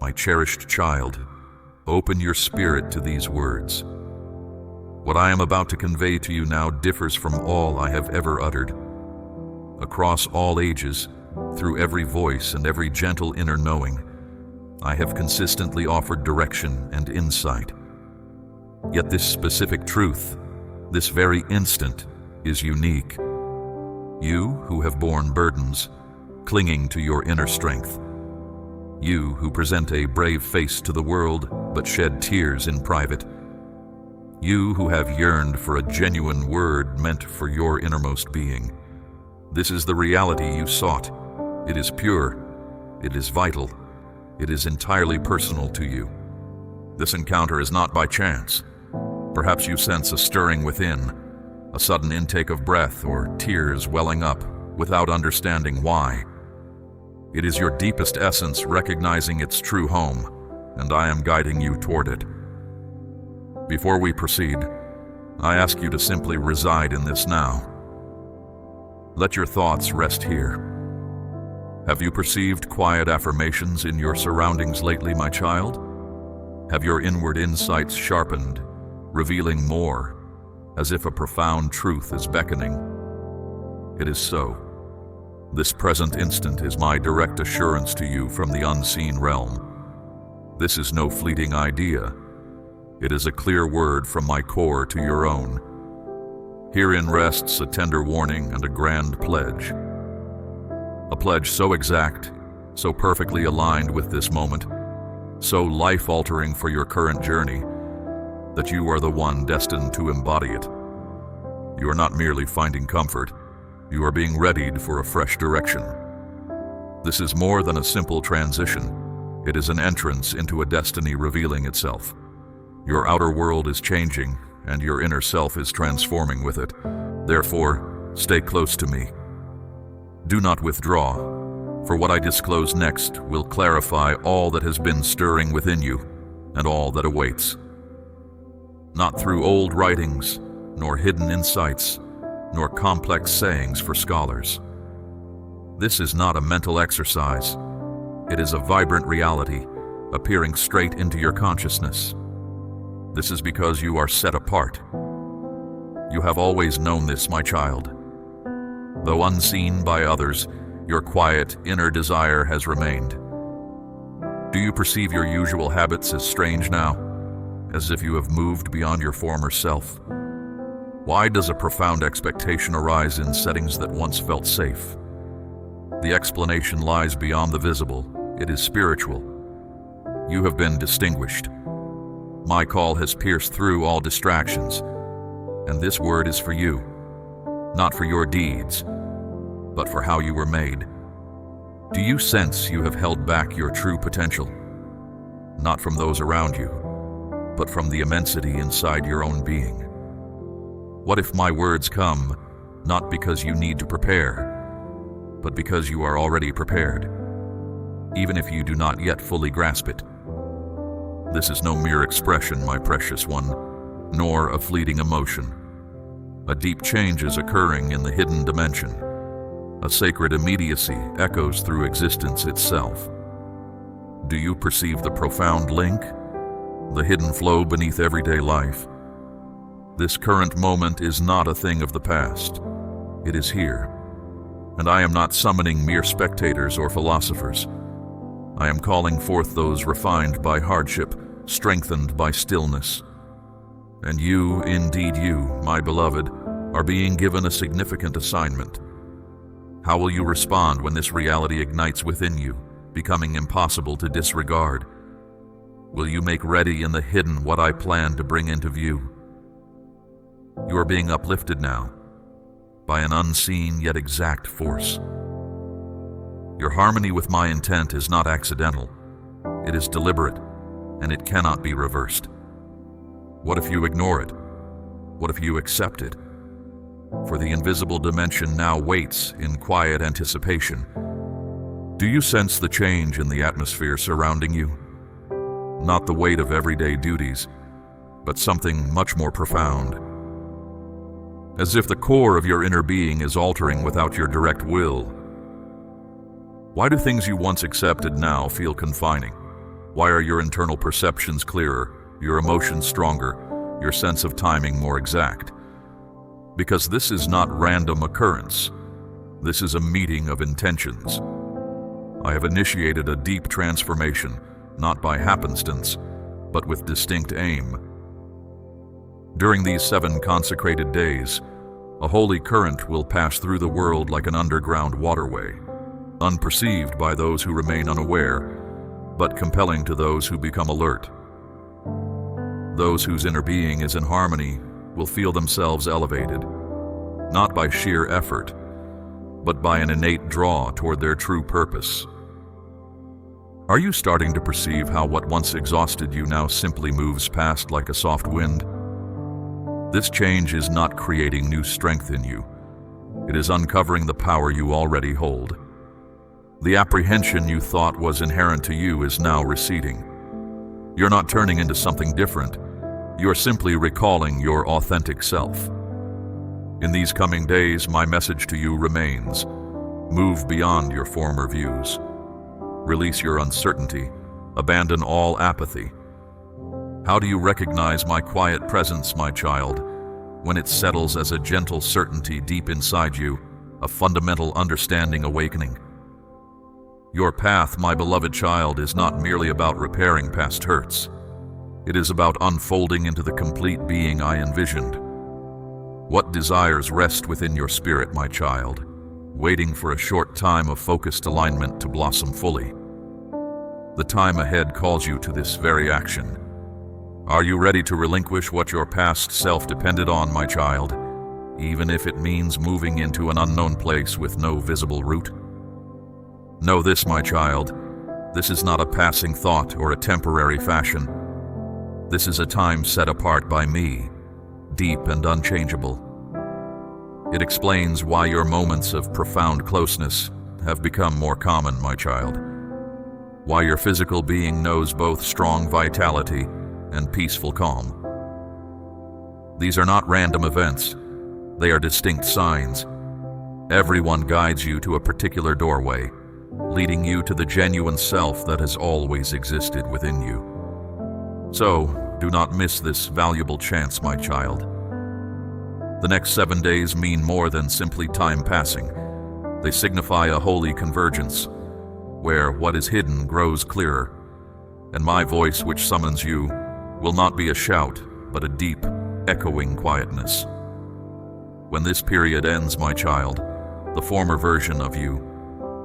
My cherished child, open your spirit to these words. What I am about to convey to you now differs from all I have ever uttered. Across all ages, through every voice and every gentle inner knowing, I have consistently offered direction and insight. Yet this specific truth, this very instant, is unique. You who have borne burdens, clinging to your inner strength. You who present a brave face to the world, but shed tears in private. You who have yearned for a genuine word meant for your innermost being. This is the reality you sought. It is pure. It is vital. It is entirely personal to you. This encounter is not by chance. Perhaps you sense a stirring within, a sudden intake of breath or tears welling up without understanding why. It is your deepest essence recognizing its true home, and I am guiding you toward it. Before we proceed, I ask you to simply reside in this now. Let your thoughts rest here. Have you perceived quiet affirmations in your surroundings lately, my child? Have your inward insights sharpened, revealing more, as if a profound truth is beckoning? It is so. This present instant is my direct assurance to you from the unseen realm. This is no fleeting idea. It is a clear word from my core to your own. Herein rests a tender warning and a grand pledge. A pledge so exact, so perfectly aligned with this moment, so life-altering for your current journey, that you are the one destined to embody it. You are not merely finding comfort, you are being readied for a fresh direction. This is more than a simple transition. It is an entrance into a destiny revealing itself. Your outer world is changing, and your inner self is transforming with it. Therefore, stay close to me. Do not withdraw, for what I disclose next will clarify all that has been stirring within you, and all that awaits. Not through old writings, nor hidden insights, nor complex sayings for scholars. This is not a mental exercise. It is a vibrant reality, appearing straight into your consciousness. This is because you are set apart. You have always known this, my child. Though unseen by others, your quiet, inner desire has remained. Do you perceive your usual habits as strange now, as if you have moved beyond your former self? Why does a profound expectation arise in settings that once felt safe? The explanation lies beyond the visible. It is spiritual. You have been distinguished. My call has pierced through all distractions, and this word is for you, not for your deeds, but for how you were made. Do you sense you have held back your true potential? Not from those around you, but from the immensity inside your own being. What if my words come, not because you need to prepare, but because you are already prepared, even if you do not yet fully grasp it? This is no mere expression, my precious one, nor a fleeting emotion. A deep change is occurring in the hidden dimension. A sacred immediacy echoes through existence itself. Do you perceive the profound link, the hidden flow beneath everyday life? This current moment is not a thing of the past. It is here. And I am not summoning mere spectators or philosophers. I am calling forth those refined by hardship, strengthened by stillness. And you, indeed you, my beloved, are being given a significant assignment. How will you respond when this reality ignites within you, becoming impossible to disregard? Will you make ready in the hidden what I plan to bring into view? You are being uplifted now by an unseen yet exact force. Your harmony with my intent is not accidental. It is deliberate, and it cannot be reversed. What if you ignore it? What if you accept it? For the invisible dimension now waits in quiet anticipation. Do you sense the change in the atmosphere surrounding you? Not the weight of everyday duties, but something much more profound. As if the core of your inner being is altering without your direct will. Why do things you once accepted now feel confining? Why are your internal perceptions clearer, your emotions stronger, your sense of timing more exact? Because this is not random occurrence. This is a meeting of intentions. I have initiated a deep transformation, not by happenstance, but with distinct aim. During these 7 consecrated days, a holy current will pass through the world like an underground waterway, unperceived by those who remain unaware, but compelling to those who become alert. Those whose inner being is in harmony will feel themselves elevated, not by sheer effort, but by an innate draw toward their true purpose. Are you starting to perceive how what once exhausted you now simply moves past like a soft wind? This change is not creating new strength in you. It is uncovering the power you already hold. The apprehension you thought was inherent to you is now receding. You're not turning into something different. You're simply recalling your authentic self. In these coming days, my message to you remains: move beyond your former views. Release your uncertainty. Abandon all apathy. How do you recognize my quiet presence, my child? When it settles as a gentle certainty deep inside you, a fundamental understanding awakening. Your path, my beloved child, is not merely about repairing past hurts. It is about unfolding into the complete being I envisioned. What desires rest within your spirit, my child, waiting for a short time of focused alignment to blossom fully? The time ahead calls you to this very action. Are you ready to relinquish what your past self depended on, my child, even if it means moving into an unknown place with no visible route? Know this, my child, this is not a passing thought or a temporary fashion. This is a time set apart by me, deep and unchangeable. It explains why your moments of profound closeness have become more common, my child. Why your physical being knows both strong vitality and peaceful calm. These are not random events. They are distinct signs. Everyone guides you to a particular doorway, leading you to the genuine self that has always existed within you. So, do not miss this valuable chance, my child. The next 7 days mean more than simply time passing. They signify a holy convergence, where what is hidden grows clearer, and my voice which summons you will not be a shout, but a deep, echoing quietness. When this period ends, my child, the former version of you,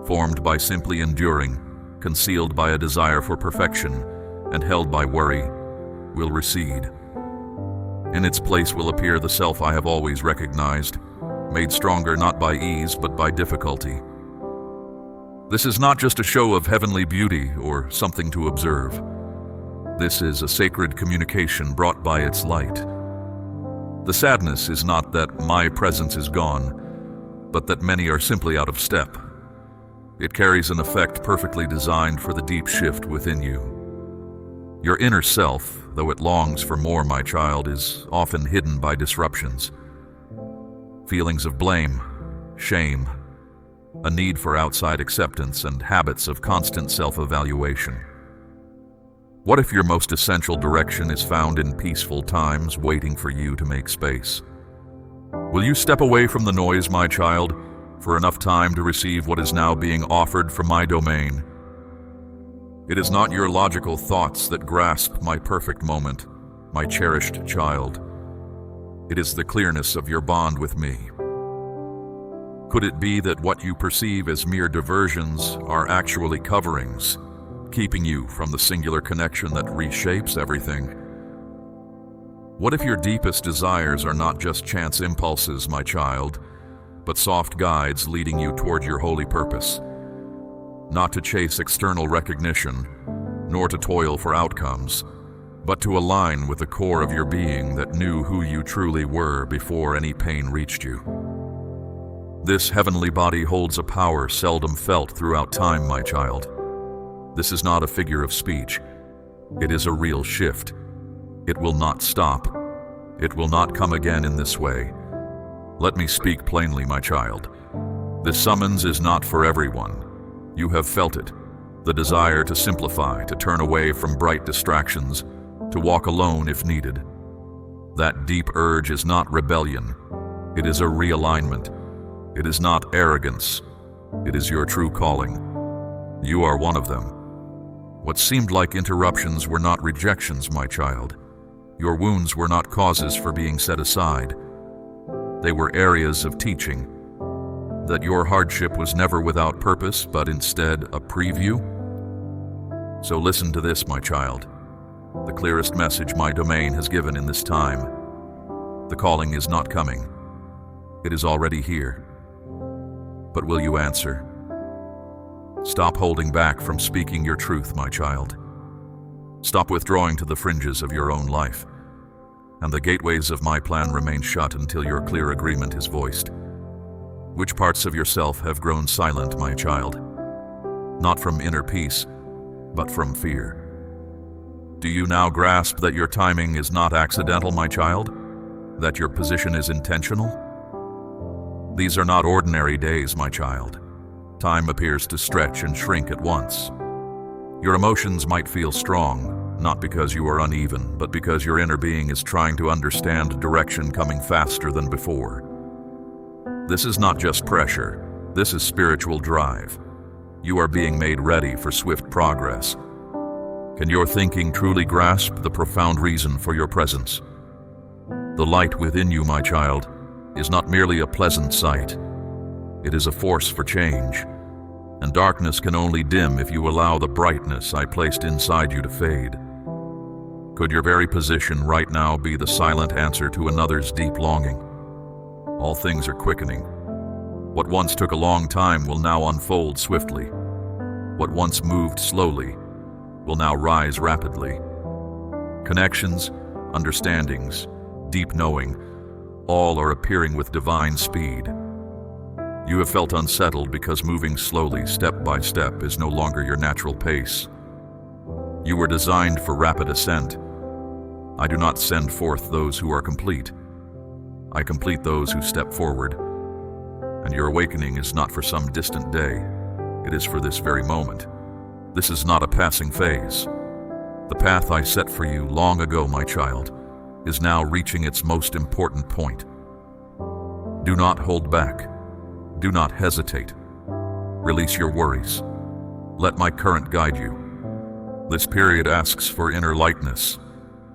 formed by simply enduring, concealed by a desire for perfection, and held by worry, will recede. In its place will appear the self I have always recognized, made stronger not by ease but by difficulty. This is not just a show of heavenly beauty or something to observe. This is a sacred communication brought by its light. The sadness is not that my presence is gone, but that many are simply out of step. It carries an effect perfectly designed for the deep shift within you. Your inner self, though it longs for more, my child, is often hidden by disruptions. Feelings of blame, shame, a need for outside acceptance, and habits of constant self-evaluation. What if your most essential direction is found in peaceful times waiting for you to make space? Will you step away from the noise, my child, for enough time to receive what is now being offered from my domain? It is not your logical thoughts that grasp my perfect moment, my cherished child. It is the clearness of your bond with me. Could it be that what you perceive as mere diversions are actually coverings, keeping you from the singular connection that reshapes everything? What if your deepest desires are not just chance impulses, my child, but soft guides leading you toward your holy purpose? Not to chase external recognition, nor to toil for outcomes, but to align with the core of your being that knew who you truly were before any pain reached you. This heavenly body holds a power seldom felt throughout time, my child. This is not a figure of speech. It is a real shift. It will not stop. It will not come again in this way. Let me speak plainly, my child. This summons is not for everyone. You have felt it. the desire to simplify, to turn away from bright distractions, to walk alone if needed. That deep urge is not rebellion. It is a realignment. It is not arrogance. It is your true calling. You are one of them. What seemed like interruptions were not rejections, my child. Your wounds were not causes for being set aside. They were areas of teaching. That your hardship was never without purpose, but instead a preview. So listen to this, my child. The clearest message my domain has given in this time. The calling is not coming. It is already here. But will you answer? Stop holding back from speaking your truth, my child. Stop withdrawing to the fringes of your own life. And the gateways of my plan remain shut until your clear agreement is voiced. Which parts of yourself have grown silent, my child? Not from inner peace, but from fear. Do you now grasp that your timing is not accidental, my child? That your position is intentional? These are not ordinary days, my child. Time appears to stretch and shrink at once. Your emotions might feel strong, not because you are uneven, but because your inner being is trying to understand direction coming faster than before. This is not just pressure. This is spiritual drive. You are being made ready for swift progress. Can your thinking truly grasp the profound reason for your presence? The light within you, my child, is not merely a pleasant sight. It is a force for change. And darkness can only dim if you allow the brightness I placed inside you to fade. Could your very position right now be the silent answer to another's deep longing? All things are quickening. What once took a long time will now unfold swiftly. What once moved slowly will now rise rapidly. Connections, understandings, deep knowing, all are appearing with divine speed. You have felt unsettled because moving slowly, step by step, is no longer your natural pace. You were designed for rapid ascent. I do not send forth those who are complete. I complete those who step forward. And your awakening is not for some distant day. It is for this very moment. This is not a passing phase. The path I set for you long ago, my child, is now reaching its most important point. Do not hold back. Do not hesitate. Release your worries. Let my current guide you. This period asks for inner lightness,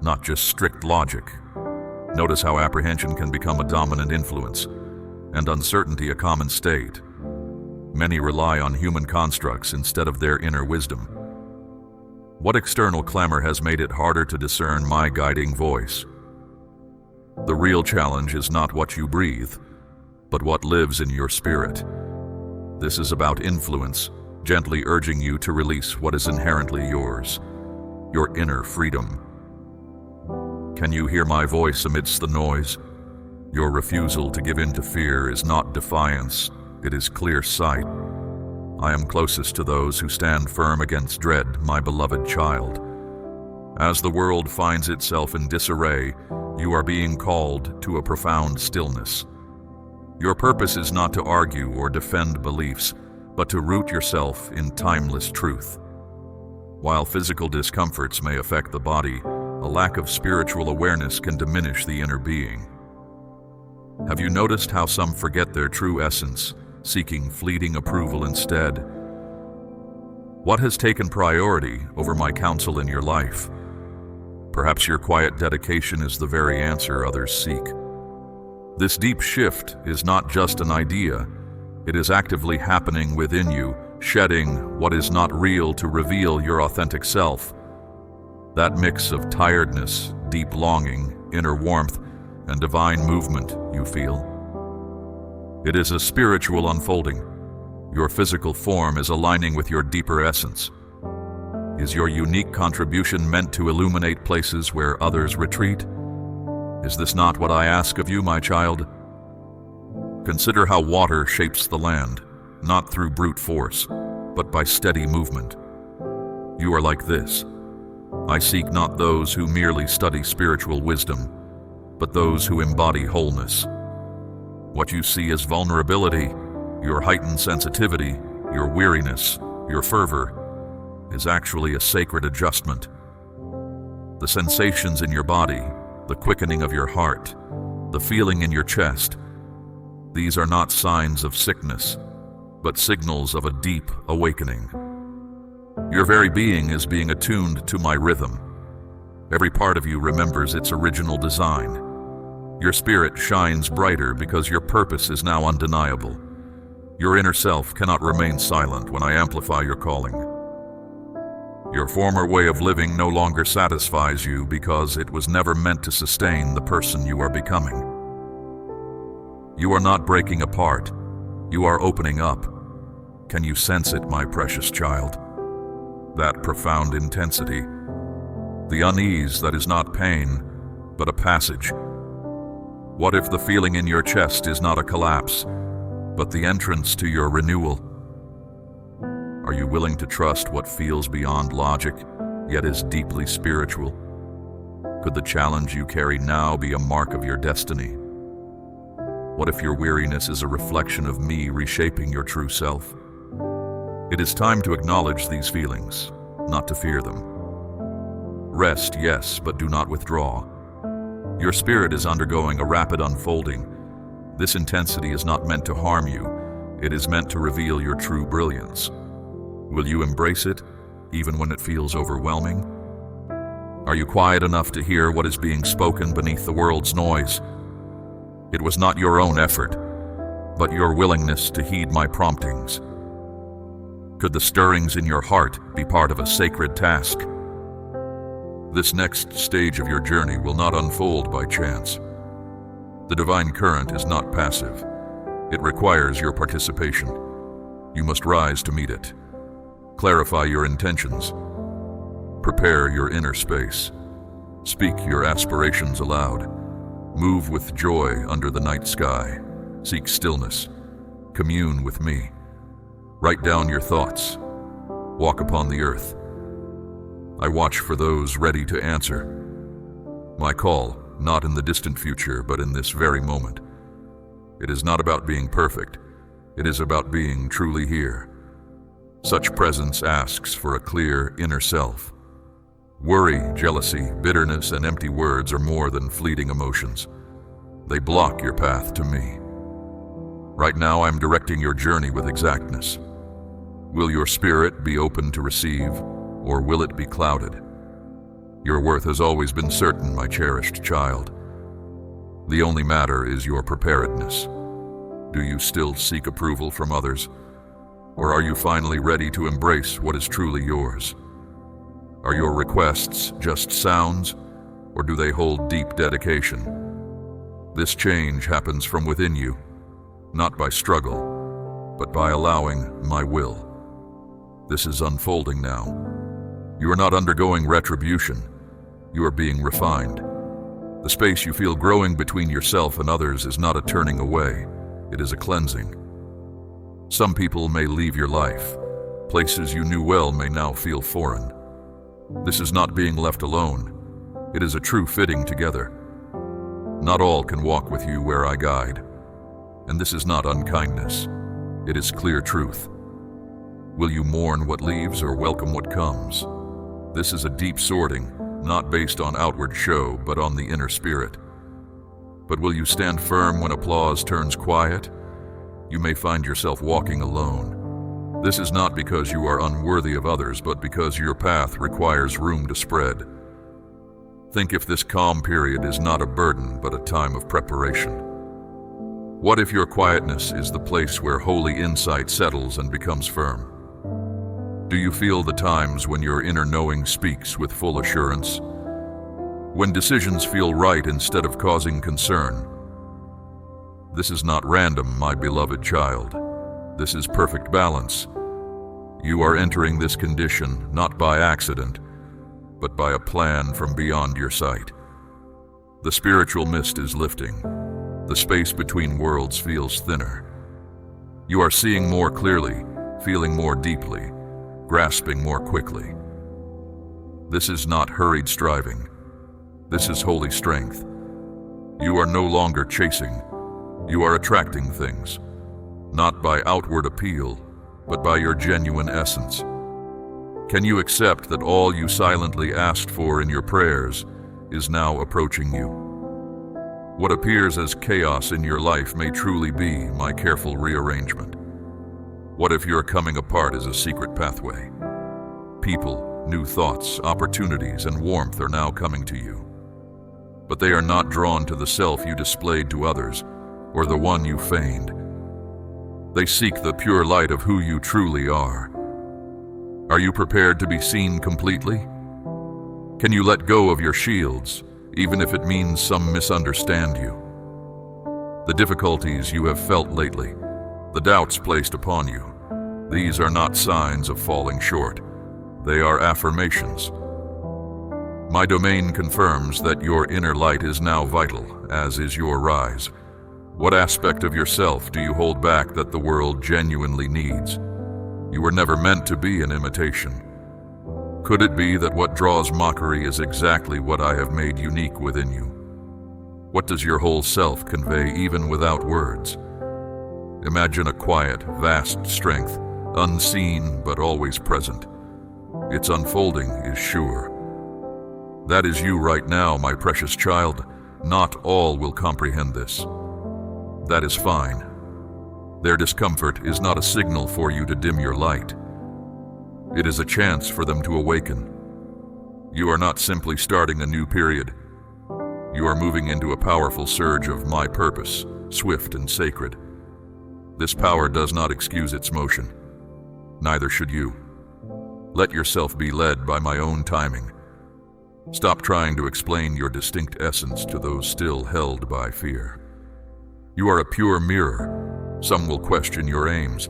not just strict logic. Notice how apprehension can become a dominant influence, and uncertainty a common state. Many rely on human constructs instead of their inner wisdom. What external clamor has made it harder to discern my guiding voice? The real challenge is not what you breathe, but what lives in your spirit. This is about influence, gently urging you to release what is inherently yours, your inner freedom. Can you hear my voice amidst the noise? Your refusal to give in to fear is not defiance, it is clear sight. I am closest to those who stand firm against dread, my beloved child. As the world finds itself in disarray, you are being called to a profound stillness. Your purpose is not to argue or defend beliefs, but to root yourself in timeless truth. While physical discomforts may affect the body, a lack of spiritual awareness can diminish the inner being. Have you noticed how some forget their true essence, seeking fleeting approval instead? What has taken priority over my counsel in your life? Perhaps your quiet dedication is the very answer others seek. This deep shift is not just an idea. It is actively happening within you, shedding what is not real to reveal your authentic self. That mix of tiredness, deep longing, inner warmth, and divine movement you feel. It is a spiritual unfolding. Your physical form is aligning with your deeper essence. Is your unique contribution meant to illuminate places where others retreat? Is this not what I ask of you, my child? Consider how water shapes the land, not through brute force, but by steady movement. You are like this. I seek not those who merely study spiritual wisdom, but those who embody wholeness. What you see as vulnerability, your heightened sensitivity, your weariness, your fervor, is actually a sacred adjustment. The sensations in your body, the quickening of your heart, the feeling in your chest, these are not signs of sickness, but signals of a deep awakening. Your very being is being attuned to my rhythm. Every part of you remembers its original design. Your spirit shines brighter because your purpose is now undeniable. Your inner self cannot remain silent when I amplify your calling. Your former way of living no longer satisfies you because it was never meant to sustain the person you are becoming. You are not breaking apart. You are opening up. Can you sense it, my precious child? That profound intensity. The unease that is not pain, but a passage. What if the feeling in your chest is not a collapse, but the entrance to your renewal? Are you willing to trust what feels beyond logic, yet is deeply spiritual? Could the challenge you carry now be a mark of your destiny? What if your weariness is a reflection of me reshaping your true self? It is time to acknowledge these feelings, not to fear them. Rest, yes, but do not withdraw. Your spirit is undergoing a rapid unfolding. This intensity is not meant to harm you. It is meant to reveal your true brilliance. Will you embrace it, even when it feels overwhelming? Are you quiet enough to hear what is being spoken beneath the world's noise? It was not your own effort, but your willingness to heed my promptings. Could the stirrings in your heart be part of a sacred task? This next stage of your journey will not unfold by chance. The divine current is not passive. It requires your participation. You must rise to meet it. Clarify your intentions. Prepare your inner space. Speak your aspirations aloud. Move with joy under the night sky. Seek stillness. Commune with me. Write down your thoughts. Walk upon the earth. I watch for those ready to answer. My call, not in the distant future, but in this very moment. It is not about being perfect. It is about being truly here. Such presence asks for a clear inner self. Worry, jealousy, bitterness, and empty words are more than fleeting emotions. They block your path to me. Right now, I'm directing your journey with exactness. Will your spirit be open to receive, or will it be clouded? Your worth has always been certain, my cherished child. The only matter is your preparedness. Do you still seek approval from others? Or are you finally ready to embrace what is truly yours? Are your requests just sounds, or do they hold deep dedication? This change happens from within you, not by struggle, but by allowing my will. This is unfolding now. You are not undergoing retribution. You are being refined. The space you feel growing between yourself and others is not a turning away. It is a cleansing. Some people may leave your life. Places you knew well may now feel foreign. This is not being left alone. It is a true fitting together. Not all can walk with you where I guide. And this is not unkindness. It is clear truth. Will you mourn what leaves or welcome what comes? This is a deep sorting, not based on outward show, but on the inner spirit. But will you stand firm when applause turns quiet? You may find yourself walking alone. This is not because you are unworthy of others, but because your path requires room to spread. Think if this calm period is not a burden, but a time of preparation. What if your quietness is the place where holy insight settles and becomes firm? Do you feel the times when your inner knowing speaks with full assurance? When decisions feel right instead of causing concern? This is not random, my beloved child. This is perfect balance. You are entering this condition not by accident, but by a plan from beyond your sight. The spiritual mist is lifting. The space between worlds feels thinner. You are seeing more clearly, feeling more deeply, grasping more quickly. This is not hurried striving. This is holy strength. You are no longer chasing. You are attracting things, not by outward appeal, but by your genuine essence. Can you accept that all you silently asked for in your prayers is now approaching you? What appears as chaos in your life may truly be my careful rearrangement. What if your coming apart is a secret pathway? People, new thoughts, opportunities, and warmth are now coming to you. But they are not drawn to the self you displayed to others, or the one you feigned. They seek the pure light of who you truly are. Are you prepared to be seen completely? Can you let go of your shields, even if it means some misunderstand you? The difficulties you have felt lately, the doubts placed upon you, these are not signs of falling short. They are affirmations. My domain confirms that your inner light is now vital, as is your rise. What aspect of yourself do you hold back that the world genuinely needs? You were never meant to be an imitation. Could it be that what draws mockery is exactly what I have made unique within you? What does your whole self convey even without words? Imagine a quiet, vast strength, unseen but always present. Its unfolding is sure. That is you right now, my precious child. Not all will comprehend this. That is fine. Their discomfort is not a signal for you to dim your light. It is a chance for them to awaken. You are not simply starting a new period. You are moving into a powerful surge of my purpose, swift and sacred. This power does not excuse its motion. Neither should you. Let yourself be led by my own timing. Stop trying to explain your distinct essence to those still held by fear. You are a pure mirror. Some will question your aims.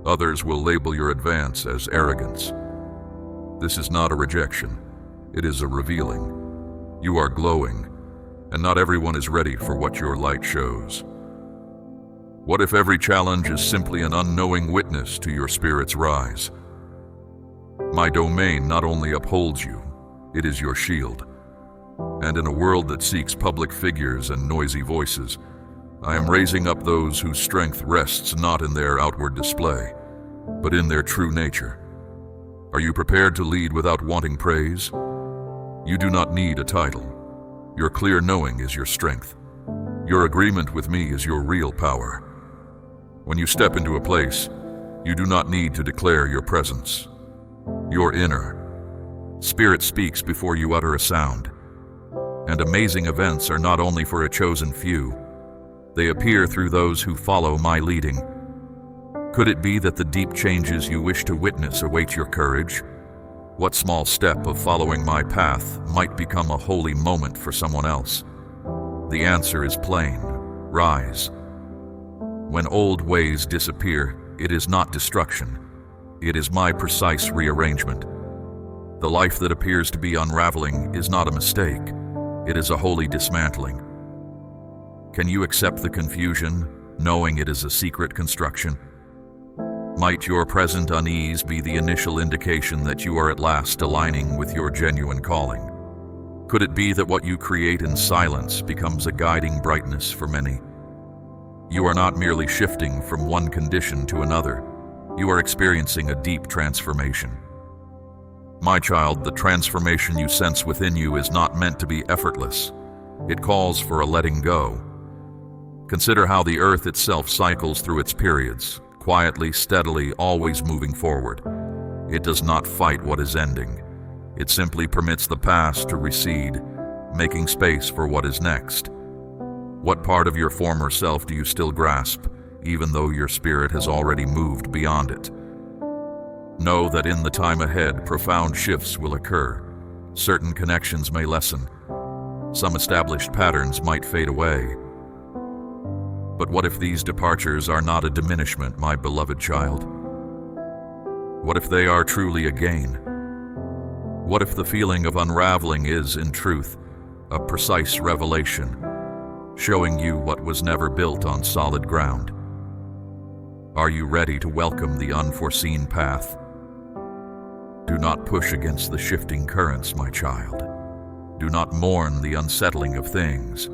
Others will label your advance as arrogance. This is not a rejection. It is a revealing. You are glowing, and not everyone is ready for what your light shows. What if every challenge is simply an unknowing witness to your spirit's rise? My domain not only upholds you, it is your shield. And in a world that seeks public figures and noisy voices, I am raising up those whose strength rests not in their outward display, but in their true nature. Are you prepared to lead without wanting praise? You do not need a title. Your clear knowing is your strength. Your agreement with me is your real power. When you step into a place, you do not need to declare your presence. Your inner spirit speaks before you utter a sound. And amazing events are not only for a chosen few, they appear through those who follow my leading. Could it be that the deep changes you wish to witness await your courage? What small step of following my path might become a holy moment for someone else? The answer is plain: rise. When old ways disappear, it is not destruction. It is my precise rearrangement. The life that appears to be unraveling is not a mistake. It is a holy dismantling. Can you accept the confusion, knowing it is a secret construction? Might your present unease be the initial indication that you are at last aligning with your genuine calling? Could it be that what you create in silence becomes a guiding brightness for many? You are not merely shifting from one condition to another. You are experiencing a deep transformation. My child, the transformation you sense within you is not meant to be effortless. It calls for a letting go. Consider how the earth itself cycles through its periods, quietly, steadily, always moving forward. It does not fight what is ending. It simply permits the past to recede, making space for what is next. What part of your former self do you still grasp, even though your spirit has already moved beyond it? Know that in the time ahead, profound shifts will occur. Certain connections may lessen. Some established patterns might fade away. But what if these departures are not a diminishment, my beloved child? What if they are truly a gain? What if the feeling of unraveling is, in truth, a precise revelation, showing you what was never built on solid ground? Are you ready to welcome the unforeseen path? Do not push against the shifting currents, my child. Do not mourn the unsettling of things.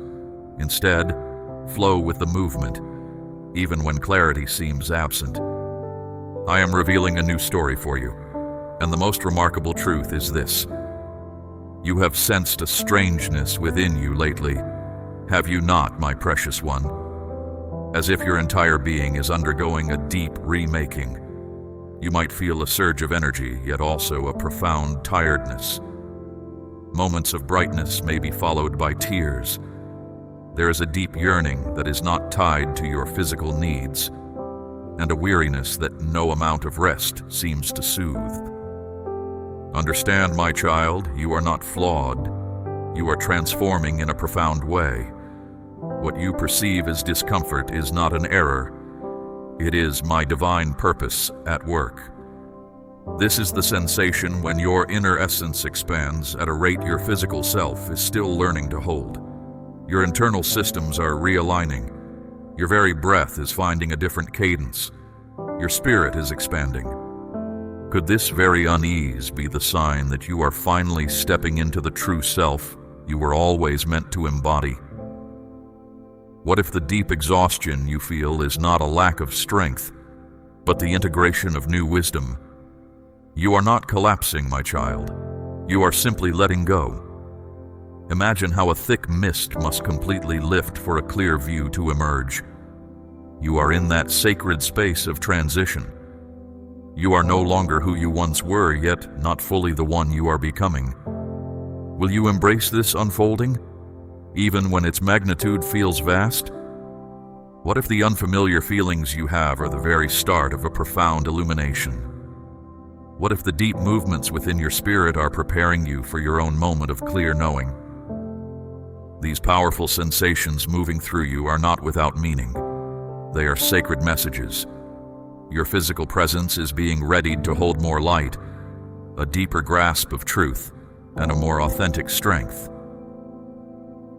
Instead, flow with the movement, even when clarity seems absent. I am revealing a new story for you. And the most remarkable truth is this: you have sensed a strangeness within you lately, have you not, my precious one? As if your entire being is undergoing a deep remaking. You might feel a surge of energy, yet also a profound tiredness. Moments of brightness may be followed by tears. There is a deep yearning that is not tied to your physical needs, and a weariness that no amount of rest seems to soothe. Understand, my child, you are not flawed. You are transforming in a profound way. What you perceive as discomfort is not an error. It is my divine purpose at work. This is the sensation when your inner essence expands at a rate your physical self is still learning to hold. Your internal systems are realigning. Your very breath is finding a different cadence. Your spirit is expanding. Could this very unease be the sign that you are finally stepping into the true self you were always meant to embody? What if the deep exhaustion you feel is not a lack of strength, but the integration of new wisdom? You are not collapsing, my child. You are simply letting go. Imagine how a thick mist must completely lift for a clear view to emerge. You are in that sacred space of transition. You are no longer who you once were, yet not fully the one you are becoming. Will you embrace this unfolding, even when its magnitude feels vast? What if the unfamiliar feelings you have are the very start of a profound illumination? What if the deep movements within your spirit are preparing you for your own moment of clear knowing? These powerful sensations moving through you are not without meaning. They are sacred messages. Your physical presence is being readied to hold more light, a deeper grasp of truth, and a more authentic strength.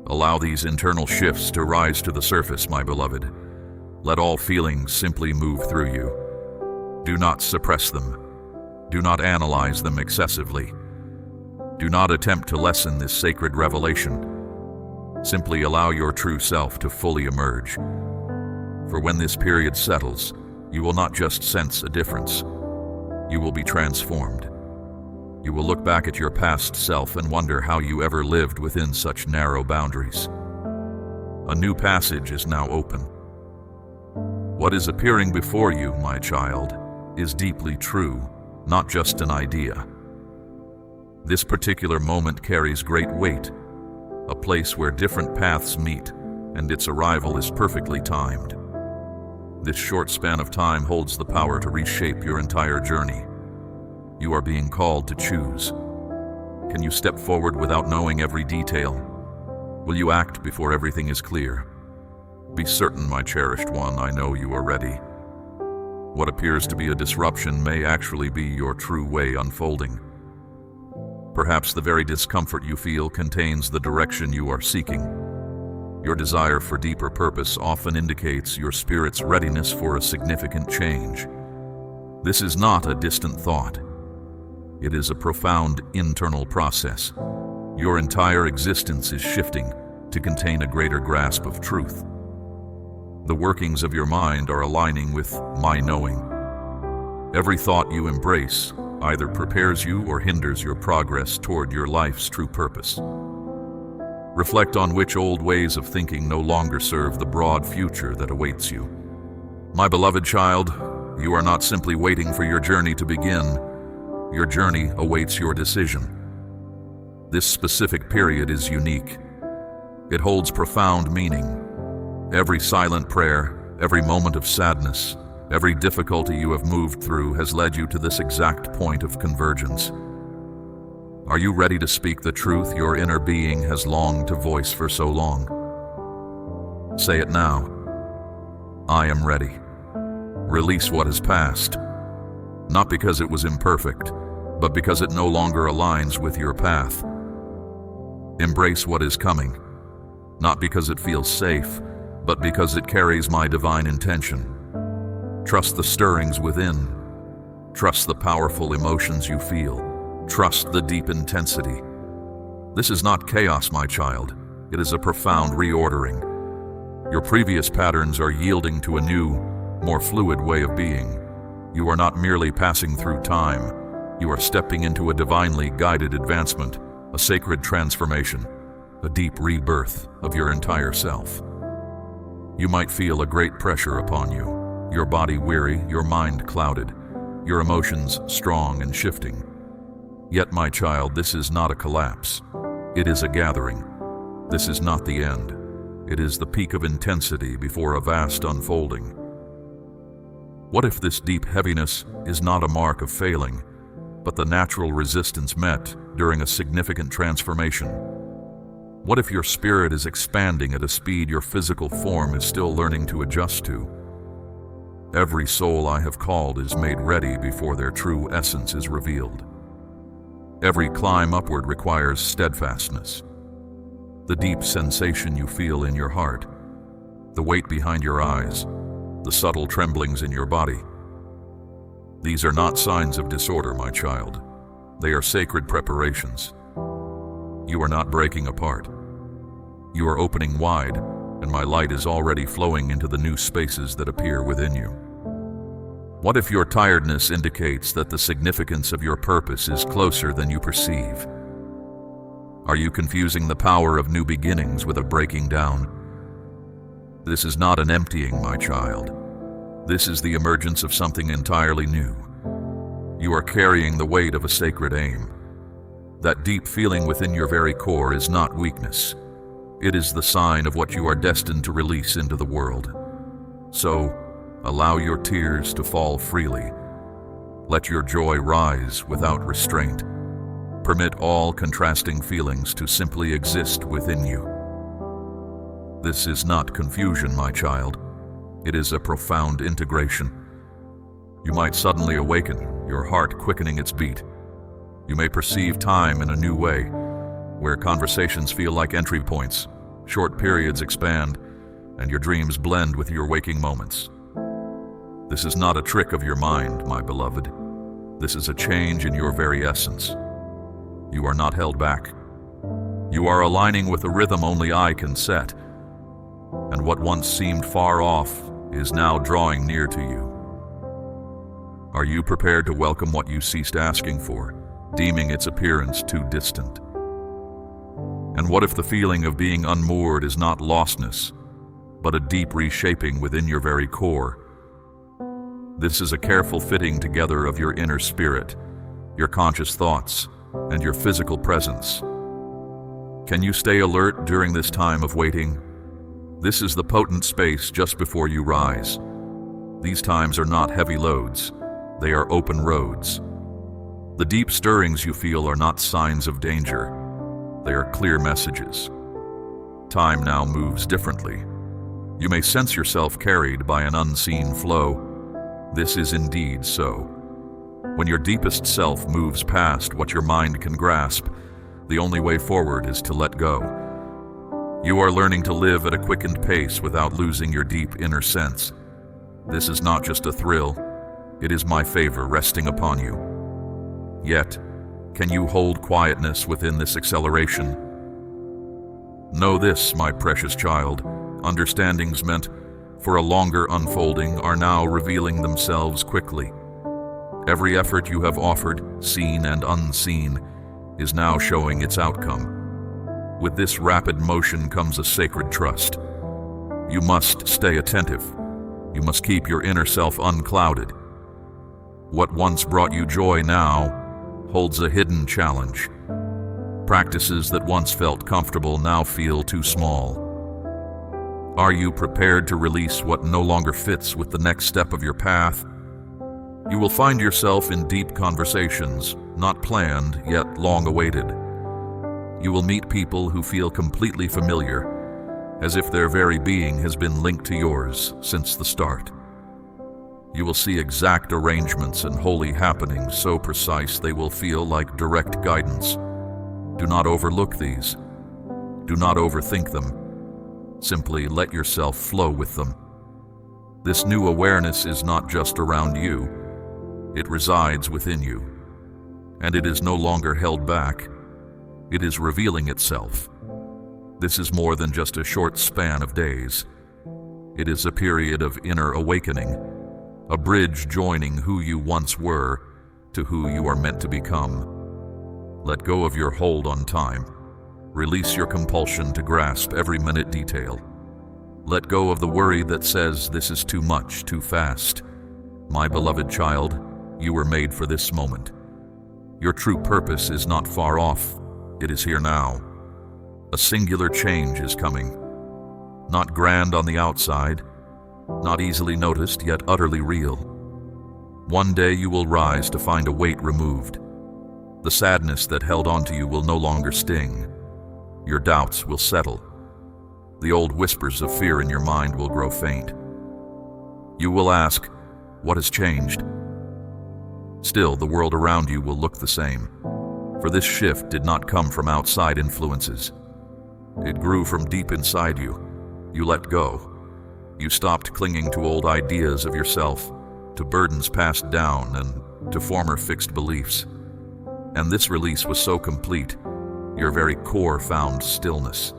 Allow these internal shifts to rise to the surface, my beloved. Let all feelings simply move through you. Do not suppress them. Do not analyze them excessively. Do not attempt to lessen this sacred revelation. Simply allow your true self to fully emerge. For when this period settles, you will not just sense a difference. You will be transformed. You will look back at your past self and wonder how you ever lived within such narrow boundaries. A new passage is now open. What is appearing before you, my child, is deeply true, not just an idea. This particular moment carries great weight, a place where different paths meet, and its arrival is perfectly timed. This short span of time holds the power to reshape your entire journey. You are being called to choose. Can you step forward without knowing every detail? Will you act before everything is clear? Be certain, my cherished one, I know you are ready. What appears to be a disruption may actually be your true way unfolding. Perhaps the very discomfort you feel contains the direction you are seeking. Your desire for deeper purpose often indicates your spirit's readiness for a significant change. This is not a distant thought. It is a profound internal process. Your entire existence is shifting to contain a greater grasp of truth. The workings of your mind are aligning with my knowing. Every thought you embrace either prepares you or hinders your progress toward your life's true purpose. Reflect on which old ways of thinking no longer serve the broad future that awaits you. My beloved child, you are not simply waiting for your journey to begin. Your journey awaits your decision. This specific period is unique. It holds profound meaning. Every silent prayer, every moment of sadness, every difficulty you have moved through has led you to this exact point of convergence. Are you ready to speak the truth your inner being has longed to voice for so long? Say it now. I am ready. Release what has passed, not because it was imperfect, but because it no longer aligns with your path. Embrace what is coming, not because it feels safe, but because it carries my divine intention. Trust the stirrings within. Trust the powerful emotions you feel. Trust the deep intensity. This is not chaos, my child. It is a profound reordering. Your previous patterns are yielding to a new, more fluid way of being. You are not merely passing through time. You are stepping into a divinely guided advancement, a sacred transformation, a deep rebirth of your entire self. You might feel a great pressure upon you, your body weary, your mind clouded, your emotions strong and shifting. Yet, my child, this is not a collapse. It is a gathering. This is not the end. It is the peak of intensity before a vast unfolding. What if this deep heaviness is not a mark of failing, but the natural resistance met during a significant transformation? What if your spirit is expanding at a speed your physical form is still learning to adjust to? Every soul I have called is made ready before their true essence is revealed. Every climb upward requires steadfastness. The deep sensation you feel in your heart, the weight behind your eyes, the subtle tremblings in your body. These are not signs of disorder, my child. They are sacred preparations. You are not breaking apart. You are opening wide, and my light is already flowing into the new spaces that appear within you. What if your tiredness indicates that the significance of your purpose is closer than you perceive? Are you confusing the power of new beginnings with a breaking down? This is not an emptying, my child. This is the emergence of something entirely new. You are carrying the weight of a sacred aim. That deep feeling within your very core is not weakness. It is the sign of what you are destined to release into the world. So, allow your tears to fall freely. Let your joy rise without restraint. Permit all contrasting feelings to simply exist within you. This is not confusion, my child. It is a profound integration. You might suddenly awaken, your heart quickening its beat. You may perceive time in a new way, where conversations feel like entry points, short periods expand, and your dreams blend with your waking moments. This is not a trick of your mind, my beloved. This is a change in your very essence. You are not held back. You are aligning with a rhythm only I can set, and what once seemed far off is now drawing near to you. Are you prepared to welcome what you ceased asking for, deeming its appearance too distant? And what if the feeling of being unmoored is not lostness, but a deep reshaping within your very core? This is a careful fitting together of your inner spirit, your conscious thoughts, and your physical presence. Can you stay alert during this time of waiting? This is the potent space just before you rise. These times are not heavy loads. They are open roads. The deep stirrings you feel are not signs of danger. They are clear messages. Time now moves differently. You may sense yourself carried by an unseen flow. This is indeed so. When your deepest self moves past what your mind can grasp, the only way forward is to let go. You are learning to live at a quickened pace without losing your deep inner sense. This is not just a thrill. It is my favor resting upon you. Yet, can you hold quietness within this acceleration? Know this, my precious child. Understandings meant for a longer unfolding are now revealing themselves quickly. Every effort you have offered, seen and unseen, is now showing its outcome. With this rapid motion comes a sacred trust. You must stay attentive. You must keep your inner self unclouded. What once brought you joy now holds a hidden challenge. Practices that once felt comfortable now feel too small. Are you prepared to release what no longer fits with the next step of your path? You will find yourself in deep conversations, not planned, yet long awaited. You will meet people who feel completely familiar, as if their very being has been linked to yours since the start. You will see exact arrangements and holy happenings so precise they will feel like direct guidance. Do not overlook these. Do not overthink them. Simply let yourself flow with them. This new awareness is not just around you. It resides within you. And it is no longer held back. It is revealing itself. This is more than just a short span of days. It is a period of inner awakening, a bridge joining who you once were to who you are meant to become. Let go of your hold on time. Release your compulsion to grasp every minute detail. Let go of the worry that says this is too much, too fast. My beloved child, you were made for this moment. Your true purpose is not far off. It is here now. A singular change is coming. Not grand on the outside, not easily noticed, yet utterly real. One day you will rise to find a weight removed. The sadness that held onto you will no longer sting. Your doubts will settle. The old whispers of fear in your mind will grow faint. You will ask, what has changed? Still, the world around you will look the same. For this shift did not come from outside influences. It grew from deep inside you. You let go. You stopped clinging to old ideas of yourself, to burdens passed down, and to former fixed beliefs. And this release was so complete, your very core found stillness.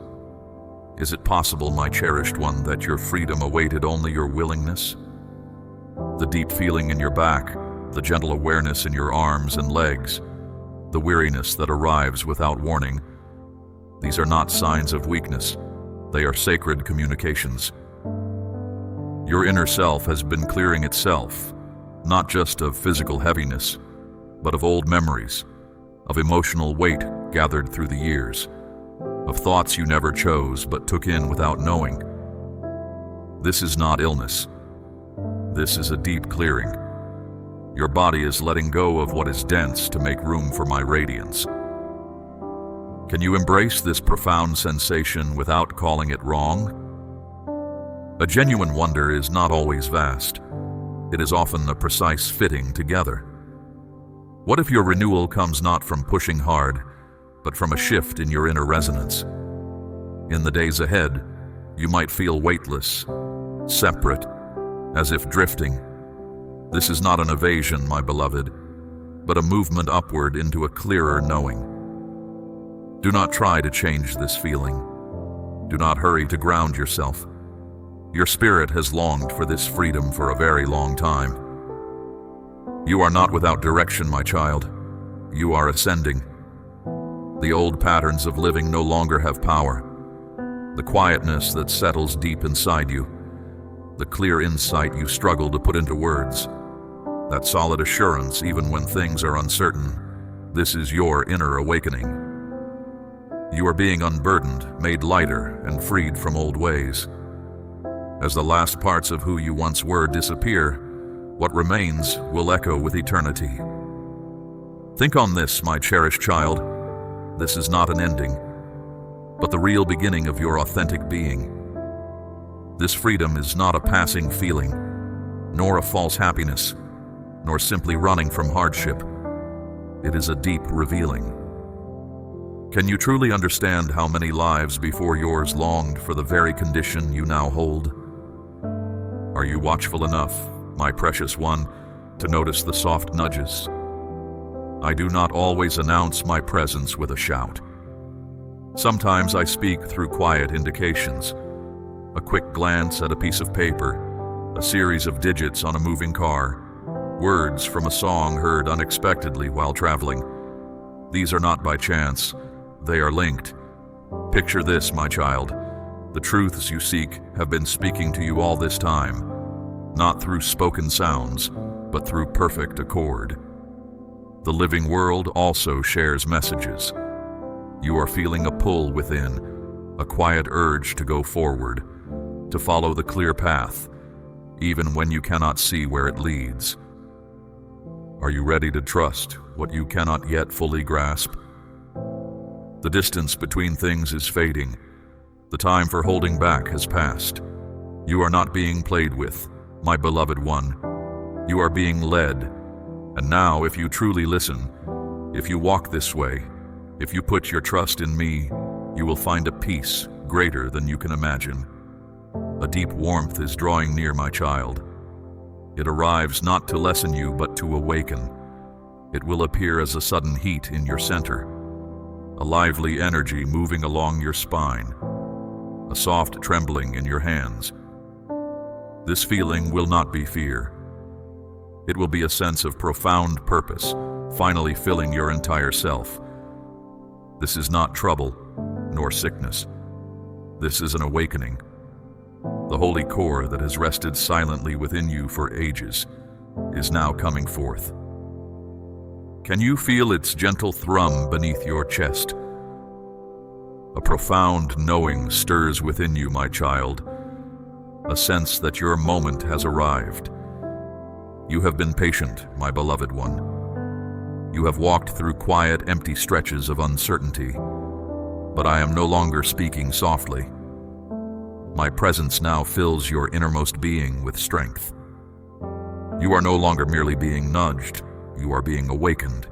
Is it possible, my cherished one, that your freedom awaited only your willingness? The deep feeling in your back, the gentle awareness in your arms and legs, the weariness that arrives without warning, these are not signs of weakness. They are sacred communications. Your inner self has been clearing itself, not just of physical heaviness, but of old memories, of emotional weight gathered through the years, of thoughts you never chose but took in without knowing. This is not illness. This is a deep clearing. Your body is letting go of what is dense to make room for my radiance. Can you embrace this profound sensation without calling it wrong? A genuine wonder is not always vast. It is often a precise fitting together. What if your renewal comes not from pushing hard, but from a shift in your inner resonance? In the days ahead, you might feel weightless, separate, as if drifting. This is not an evasion, my beloved, but a movement upward into a clearer knowing. Do not try to change this feeling. Do not hurry to ground yourself. Your spirit has longed for this freedom for a very long time. You are not without direction, my child. You are ascending. The old patterns of living no longer have power. The quietness that settles deep inside you, the clear insight you struggle to put into words, that solid assurance even when things are uncertain, this is your inner awakening. You are being unburdened, made lighter, and freed from old ways. As the last parts of who you once were disappear, what remains will echo with eternity. Think on this, my cherished child. This is not an ending, but the real beginning of your authentic being. This freedom is not a passing feeling, nor a false happiness, nor simply running from hardship. It is a deep revealing. Can you truly understand how many lives before yours longed for the very condition you now hold? Are you watchful enough, my precious one, to notice the soft nudges? I do not always announce my presence with a shout. Sometimes I speak through quiet indications. A quick glance at a piece of paper, a series of digits on a moving car, words from a song heard unexpectedly while traveling. These are not by chance. They are linked. Picture this, my child. The truths you seek have been speaking to you all this time, not through spoken sounds, but through perfect accord. The living world also shares messages. You are feeling a pull within, a quiet urge to go forward, to follow the clear path, even when you cannot see where it leads. Are you ready to trust what you cannot yet fully grasp? The distance between things is fading. The time for holding back has passed. You are not being played with, my beloved one. You are being led. And now, if you truly listen, if you walk this way, if you put your trust in me, you will find a peace greater than you can imagine. A deep warmth is drawing near, my child. It arrives not to lessen you, but to awaken. It will appear as a sudden heat in your center, a lively energy moving along your spine, a soft trembling in your hands. This feeling will not be fear. It will be a sense of profound purpose, finally filling your entire self. This is not trouble, nor sickness. This is an awakening. The holy core that has rested silently within you for ages is now coming forth. Can you feel its gentle thrum beneath your chest? A profound knowing stirs within you, my child, a sense that your moment has arrived. You have been patient, my beloved one. You have walked through quiet, empty stretches of uncertainty, but I am no longer speaking softly. My presence now fills your innermost being with strength. You are no longer merely being nudged, you are being awakened.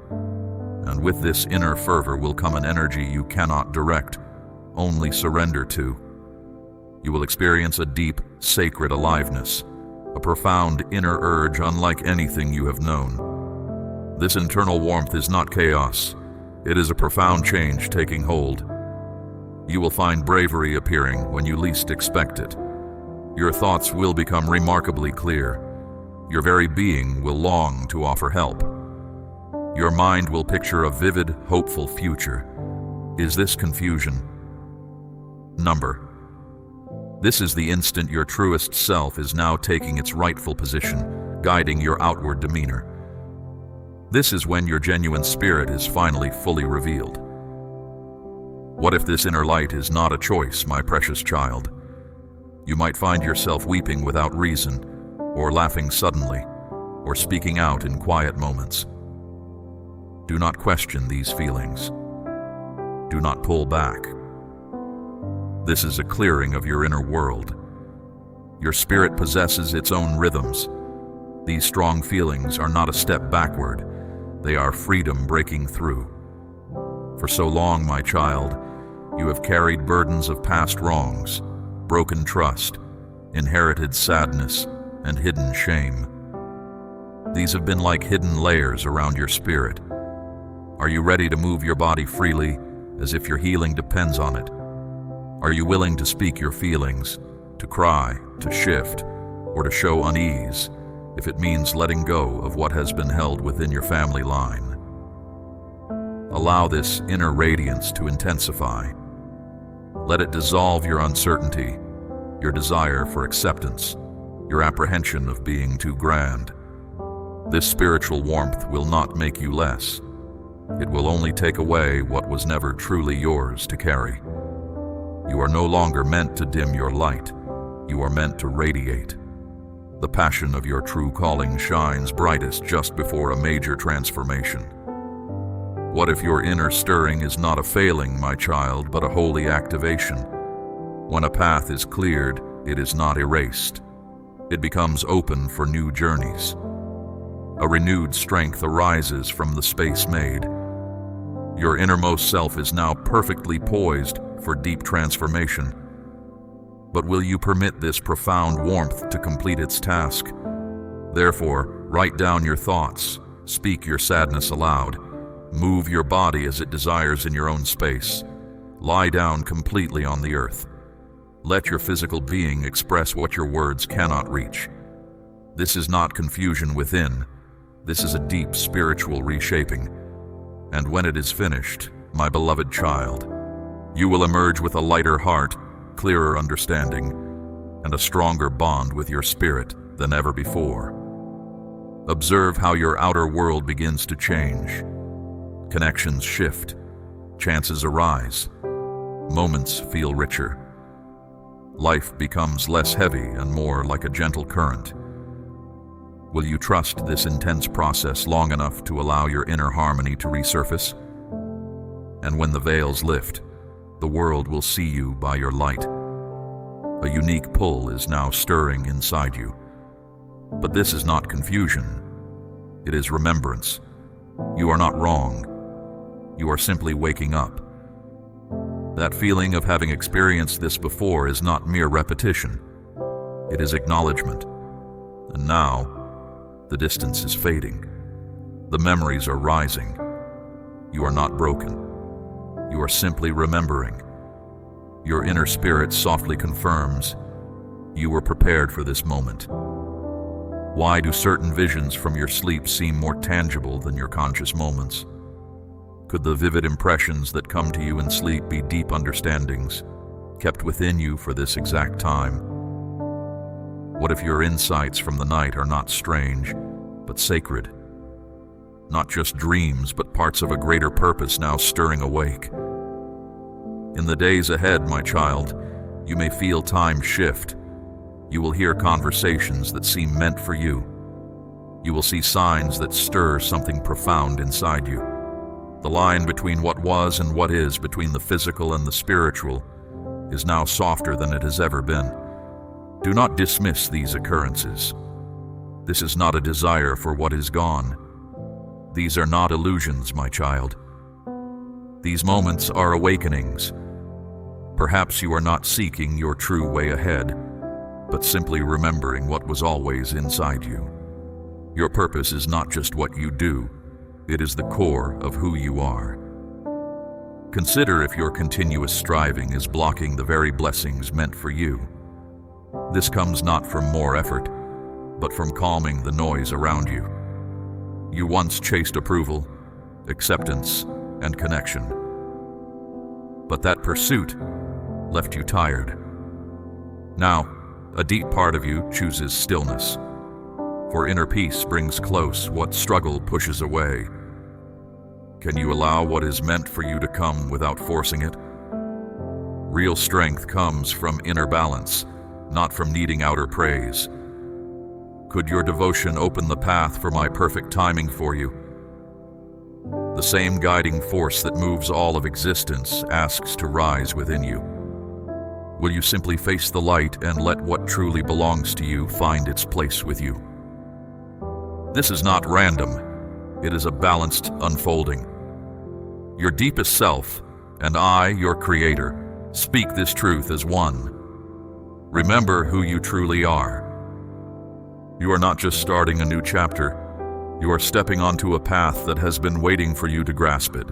And with this inner fervor will come an energy you cannot direct, only surrender to. You will experience a deep, sacred aliveness, a profound inner urge unlike anything you have known. This internal warmth is not chaos. It is a profound change taking hold. You will find bravery appearing when you least expect it. Your thoughts will become remarkably clear. Your very being will long to offer help. Your mind will picture a vivid, hopeful future. Is this confusion? Number. This is the instant your truest self is now taking its rightful position, guiding your outward demeanor. This is when your genuine spirit is finally fully revealed. What if this inner light is not a choice, my precious child? You might find yourself weeping without reason, or laughing suddenly, or speaking out in quiet moments. Do not question these feelings. Do not pull back. This is a clearing of your inner world. Your spirit possesses its own rhythms. These strong feelings are not a step backward. They are freedom breaking through. For so long, my child, you have carried burdens of past wrongs, broken trust, inherited sadness, and hidden shame. These have been like hidden layers around your spirit. Are you ready to move your body freely, as if your healing depends on it? Are you willing to speak your feelings, to cry, to shift, or to show unease, if it means letting go of what has been held within your family line? Allow this inner radiance to intensify. Let it dissolve your uncertainty, your desire for acceptance, your apprehension of being too grand. This spiritual warmth will not make you less. It will only take away what was never truly yours to carry. You are no longer meant to dim your light. You are meant to radiate. The passion of your true calling shines brightest just before a major transformation. What if your inner stirring is not a failing, my child, but a holy activation? When a path is cleared, it is not erased. It becomes open for new journeys. A renewed strength arises from the space made. Your innermost self is now perfectly poised for deep transformation. But will you permit this profound warmth to complete its task? Therefore, write down your thoughts, speak your sadness aloud, move your body as it desires in your own space. Lie down completely on the earth. Let your physical being express what your words cannot reach. This is not confusion within. This is a deep spiritual reshaping. And when it is finished, my beloved child, you will emerge with a lighter heart, clearer understanding, and a stronger bond with your spirit than ever before. Observe how your outer world begins to change. Connections shift, chances arise, moments feel richer. Life becomes less heavy and more like a gentle current. Will you trust this intense process long enough to allow your inner harmony to resurface? And when the veils lift, the world will see you by your light. A unique pull is now stirring inside you. But this is not confusion. It is remembrance. You are not wrong. You are simply waking up. That feeling of having experienced this before is not mere repetition. It is acknowledgement. And now, the distance is fading. The memories are rising. You are not broken. You are simply remembering. Your inner spirit softly confirms you were prepared for this moment. Why do certain visions from your sleep seem more tangible than your conscious moments? Could the vivid impressions that come to you in sleep be deep understandings, kept within you for this exact time? What if your insights from the night are not strange, but sacred? Not just dreams, but parts of a greater purpose now stirring awake. In the days ahead, my child, you may feel time shift. You will hear conversations that seem meant for you. You will see signs that stir something profound inside you. The line between what was and what is, between the physical and the spiritual, is now softer than it has ever been. Do not dismiss these occurrences. This is not a desire for what is gone. These are not illusions, my child. These moments are awakenings. Perhaps you are not seeking your true way ahead, but simply remembering what was always inside you. Your purpose is not just what you do, it is the core of who you are. Consider if your continuous striving is blocking the very blessings meant for you. This comes not from more effort, but from calming the noise around you. You once chased approval, acceptance, and connection. But that pursuit left you tired. Now, a deep part of you chooses stillness, for inner peace brings close what struggle pushes away. Can you allow what is meant for you to come without forcing it? Real strength comes from inner balance, not from needing outer praise. Could your devotion open the path for my perfect timing for you? The same guiding force that moves all of existence asks to rise within you. Will you simply face the light and let what truly belongs to you find its place with you? This is not random. It is a balanced unfolding. Your deepest self, and I, your creator, speak this truth as one. Remember who you truly are. You are not just starting a new chapter. You are stepping onto a path that has been waiting for you to grasp it.